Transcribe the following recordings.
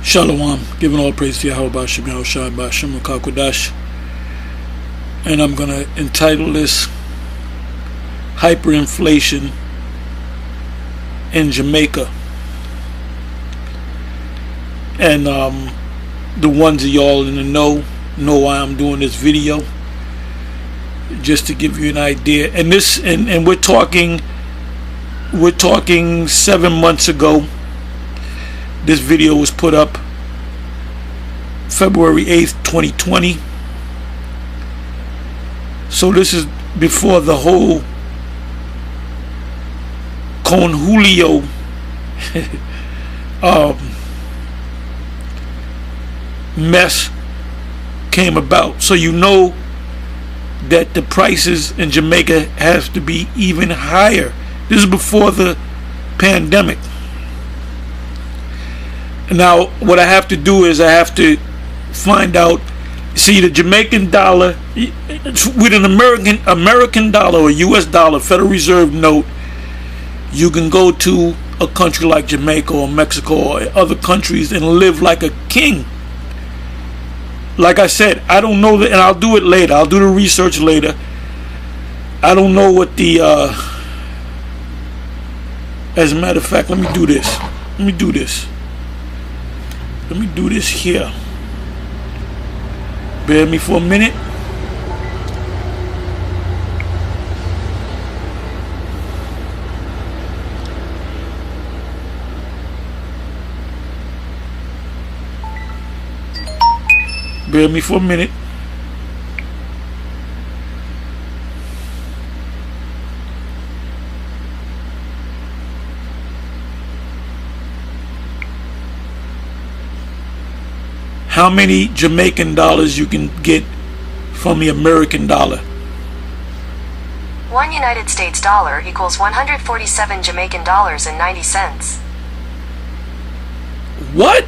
Shalom, giving all praise to Yahweh Shem Yahushua B'Shem Kodash, and I'm going to entitle this Hyperinflation in Jamaica. And the ones of y'all in the know why I'm doing this video, just to give you an idea. And this, and we're talking 7 months ago. This video was put up February 8th, 2020. So this is before the whole Con Julio mess came about. So you know that the prices in Jamaica has to be even higher. This is before the pandemic. Now what I have to do is I have to find out, see, the Jamaican dollar with an American dollar or US dollar Federal Reserve note, you can go to a country like Jamaica or Mexico or other countries and live like a king. Like I said, I don't know that, and I'll do it later. I'll do the research later. I don't know what the as a matter of fact, let me do this. Let me do this here. Bear me for a minute. Bear me for a minute. How many Jamaican dollars you can get from the American dollar? 1 United States dollar equals 147 Jamaican dollars and 90 cents. What?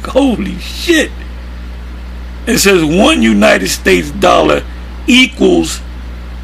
Holy shit. It says 1 United States dollar equals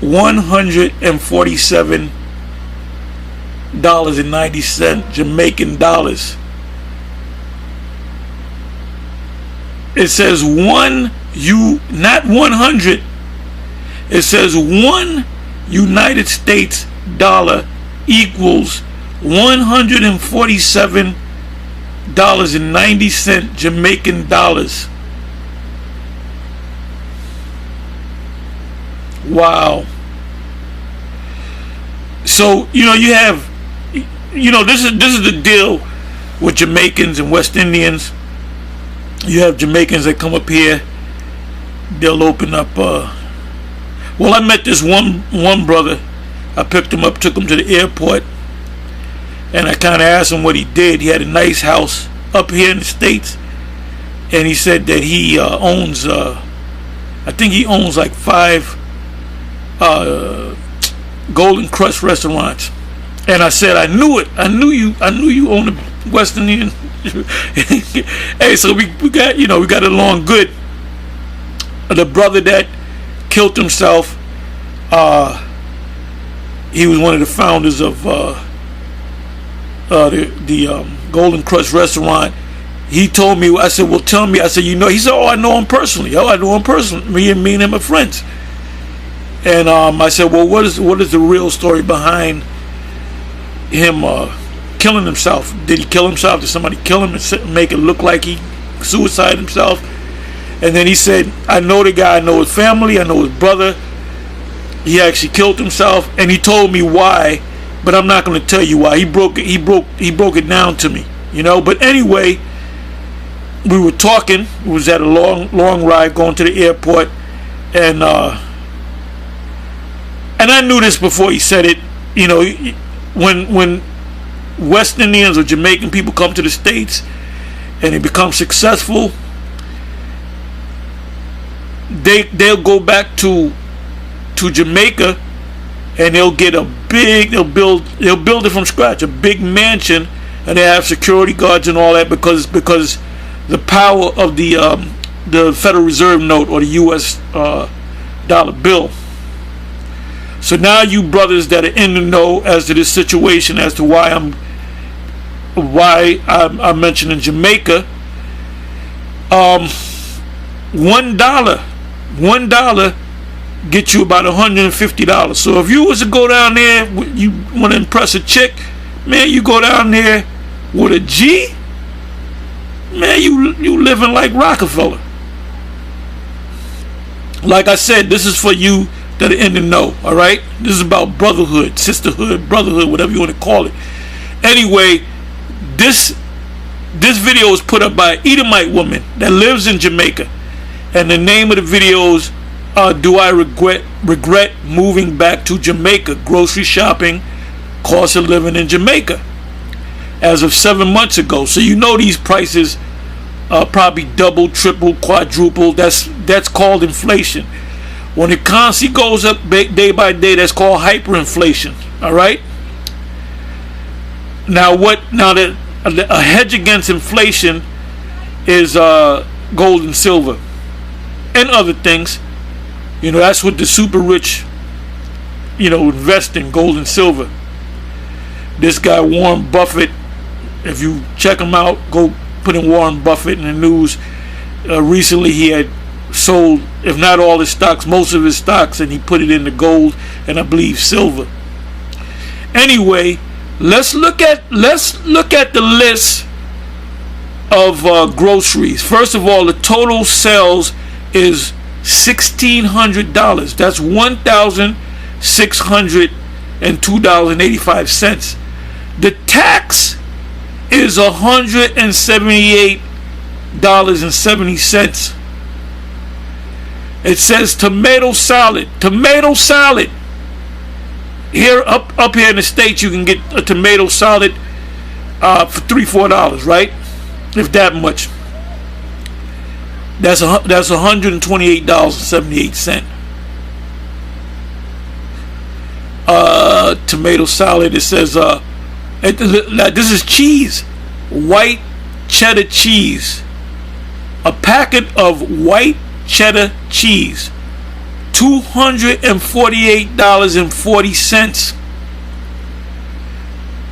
$147.90 Jamaican dollars. It says not 100. It says 1 United States dollar equals $147.90 Jamaican dollars. Wow. So you have, this is the deal with Jamaicans and West Indians. You have Jamaicans that come up here, they'll open up well, I met this one brother. I picked him up, took him to the airport, and I kind of asked him what he did. He had a nice house up here in the States, and he said that he owns I think he owns like 5 Golden Crust restaurants. And I said, I knew it. I knew you own a West Indian. Hey, so we got along good. The brother that killed himself, he was one of the founders of the Golden Crust restaurant. He told me, I said, well, tell me. I said, he said, oh, I know him personally. Oh, I know him personally. Me and him are friends. And I said, well, what is the real story behind him killing himself? Did he kill himself? Did somebody kill him and make it look like he suicided himself? And then he said, I know the guy, I know his family, I know his brother. He actually killed himself, and he told me why, but I'm not going to tell you why. He broke it down to me, But anyway, we were talking. It was at a long ride going to the airport, and I knew this before he said it. When West Indians or Jamaican people come to the States and they become successful, they'll go back to Jamaica, and they'll build it from scratch, a big mansion, and they have security guards and all that because the power of the Federal Reserve note or the US dollar bill. So now you brothers that are in the know as to this situation, as to why why I mentioned in Jamaica. $1 get you about $150. So if you was to go down there, you want to impress a chick, man, you go down there with a G, man, you living like Rockefeller. Like I said, this is for you that are in the know. All right, this is about brotherhood, sisterhood, brotherhood, whatever you want to call it. Anyway, this video was put up by an Edomite woman that lives in Jamaica, and the name of the video is "Do I regret moving back to Jamaica? Grocery shopping, cost of living in Jamaica." As of 7 months ago, so you know these prices probably double, triple, quadruple. That's called inflation. When the currency goes up day by day, that's called hyperinflation. All right. Now that a hedge against inflation is gold and silver and other things. You know, that's what the super rich, invest in, gold and silver. This guy Warren Buffett, if you check him out, go put in Warren Buffett in the news. Recently he had sold, if not all his stocks, most of his stocks, and he put it into gold and I believe silver. Anyway, let's look at the list of groceries. First of all, the total sales is $1,600. That's $1,602.85. The tax is $178.70. It says tomato salad. Here up here in the States, you can get a tomato salad for $3-4, right? If that much. That's $128.78. Tomato salad. It says this is cheese, white cheddar cheese. A packet of white cheddar cheese, $248.40.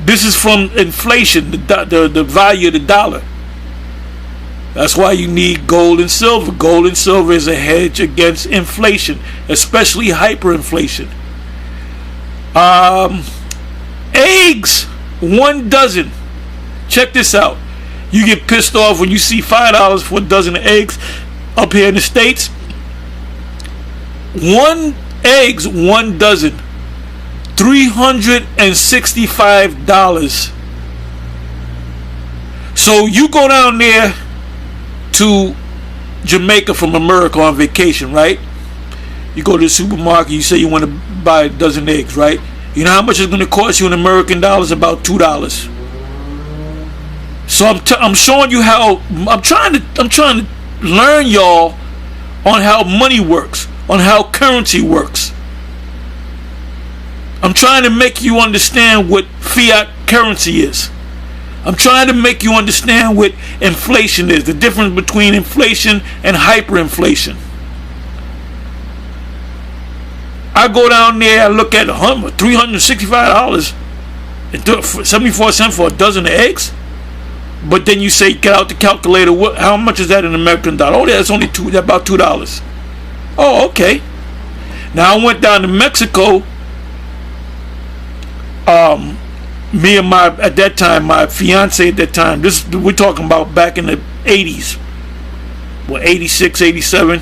This is from inflation, the value of the dollar. That's why you need gold and silver. Gold and silver is a hedge against inflation, especially hyperinflation. Eggs, 1 dozen. Check this out. You get pissed off when you see $5 for a dozen of eggs up here in the States. 1 dozen, $365. So you go down there to Jamaica from America on vacation, right? You go to the supermarket, you say you want to buy a dozen eggs, right? You know how much it's going to cost you in American dollars? About $2. So I'm showing you how I'm trying to learn y'all on how money works, on how currency works. I'm trying to make you understand what fiat currency is. I'm trying to make you understand what inflation is, the difference between inflation and hyperinflation. I go down there, I look at $365 and 74 cents for a dozen of eggs. But then you say, get out the calculator, how much is that in American dollar? Oh, that's only about $2. Oh, okay. Now I went down to Mexico. Me and at that time, my fiance at that time, we're talking about back in the 80s, 86, 87.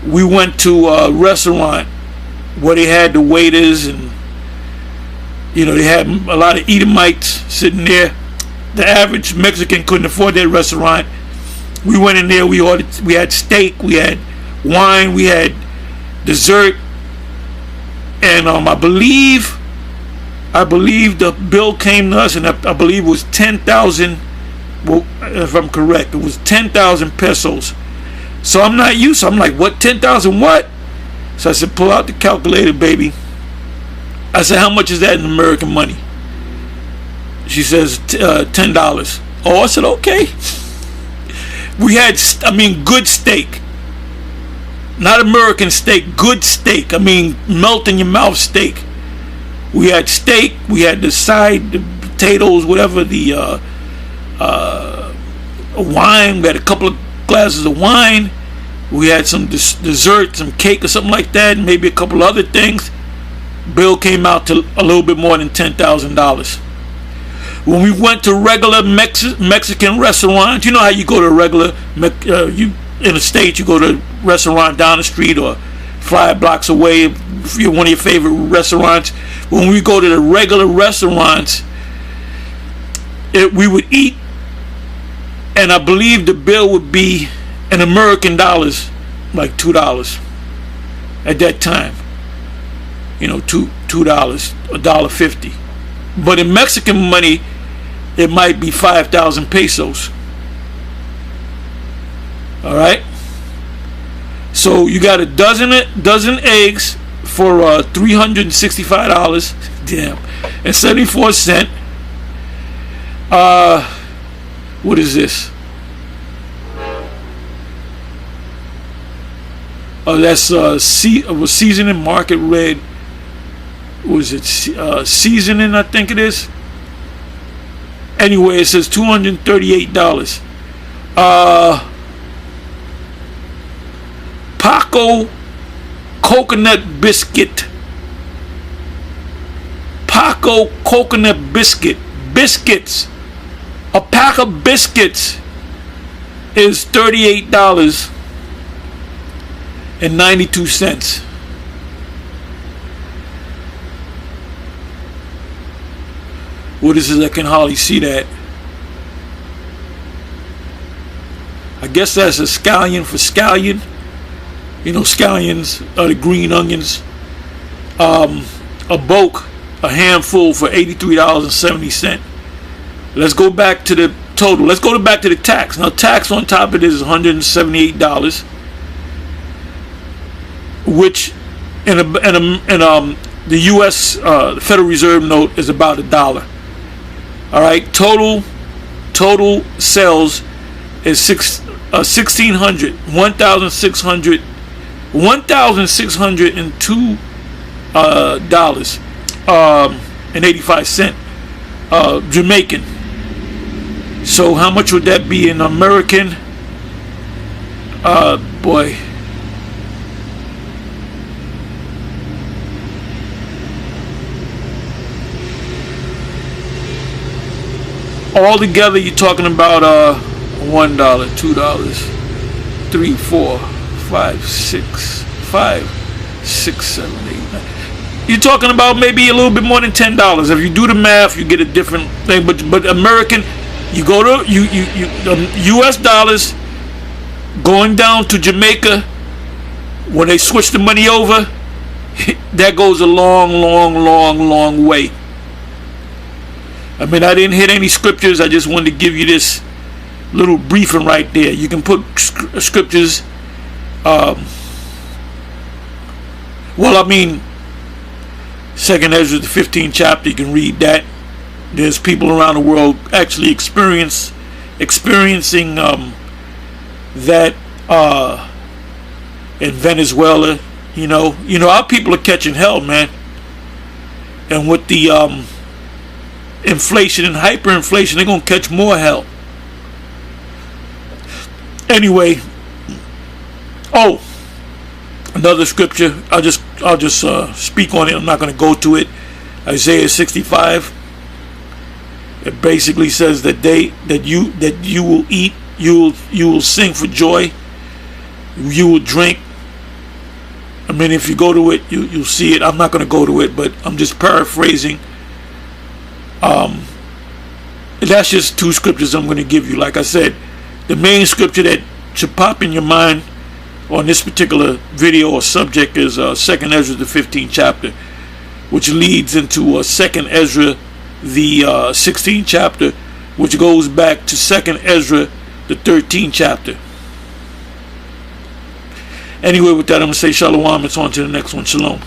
We went to a restaurant where they had the waiters, and they had a lot of Edomites sitting there. The average Mexican couldn't afford that restaurant. We went in there, we had steak, we had wine, we had dessert, and I believe the bill came to us, and I believe it was 10,000. Well, if I'm correct, it was 10,000 pesos. So I'm not used. So I'm like, what? 10,000 what? So I said, pull out the calculator, baby. I said, how much is that in American money? She says $10. Oh, I said, okay. We had, good steak. Not American steak, good steak. Melt in your mouth steak. We had steak, we had the side, the potatoes, whatever, the wine. We had a couple of glasses of wine. We had some dessert, some cake or something like that, and maybe a couple other things. Bill came out to a little bit more than $10,000. When we went to regular Mexican restaurants, you know how you go to a regular, you in the States, you go to a restaurant down the street or 5 blocks away, one of your favorite restaurants. When we go to the regular restaurants, we would eat, and I believe the bill would be in American dollars, like $2 at that time. You know, $2, $1.50. But in Mexican money, it might be 5,000 pesos. All right. So you got a dozen eggs for $365. Damn, and 74 cents. What is this? That's seasoning, market red. Was it seasoning? I think it is. Anyway, it says $238. Paco coconut biscuit. Paco coconut biscuit. Biscuits. A pack of biscuits is $38.92. What is it? I can hardly see that. I guess that's a scallion for scallion. You know, scallions are the green onions. A bulk, a handful for $83.70. Let's go back to the total. Let's go back to the tax. Now, tax on top of this is $178, which in the U.S. The Federal Reserve note is about $1. All right, total sales is $1,602 dollars and 85 cents Jamaican. So how much would that be in American? Boy. All together, you're talking about $1, $2, 3, 4, 5, 6, 7, 8, 9. You're talking about maybe a little bit more than $10. If you do the math, you get a different thing. But American, you go to U.S. dollars, going down to Jamaica. When they switch the money over, that goes a long way. I mean, I didn't hit any scriptures. I just wanted to give you this little briefing right there. You can put scriptures. Well, I mean, 2nd Ezra, the 15th chapter. You can read that. There's people around the world actually experiencing that in Venezuela. You know, our people are catching hell, man. And with the inflation and hyperinflation, they're gonna catch more hell. Anyway, another scripture. I'll just speak on it. I'm not gonna go to it. Isaiah 65. It basically says that you will eat, you will sing for joy, you will drink. I mean, if you go to it, you'll see it. I'm not gonna go to it, but I'm just paraphrasing. That's just 2 scriptures I'm going to give you. Like I said, the main scripture that should pop in your mind on this particular video or subject is 2nd Ezra, the 15th chapter, which leads into 2nd Ezra, the 16th chapter, which goes back to 2nd Ezra, the 13th chapter. Anyway, with that, I'm going to say shalom. It's on to the next one. Shalom.